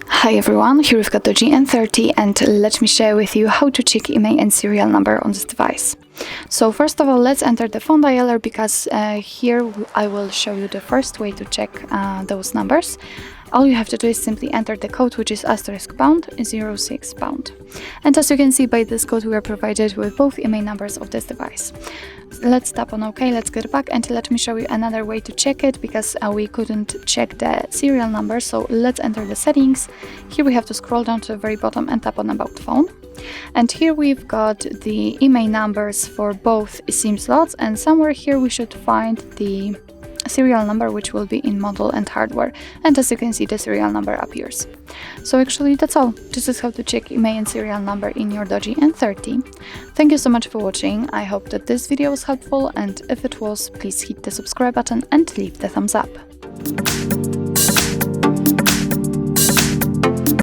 Hi everyone, here we've got the DOOGEE N30 and let me share with you how to check IMEI and serial number on this device. So first of all, let's enter the phone dialer because here I will show you the first way to check those numbers. All you have to do is simply enter the code, which is *#06#. And as you can see by this code, we are provided with both IMEI numbers of this device. Let's tap on OK, let's get back and let me show you another way to check it because we couldn't check the serial number. So let's enter the settings. Here we have to scroll down to the very bottom and tap on About Phone. And here we've got the IMEI numbers for both SIM slots, and somewhere here we should find the serial number, which will be in model and hardware, and as you can see the serial number appears. So actually that's all. This is how to check IMEI and serial number in your DOOGEE N30. Thank you so much for watching. I hope that this video was helpful, and if it was, please hit the subscribe button and leave the thumbs up.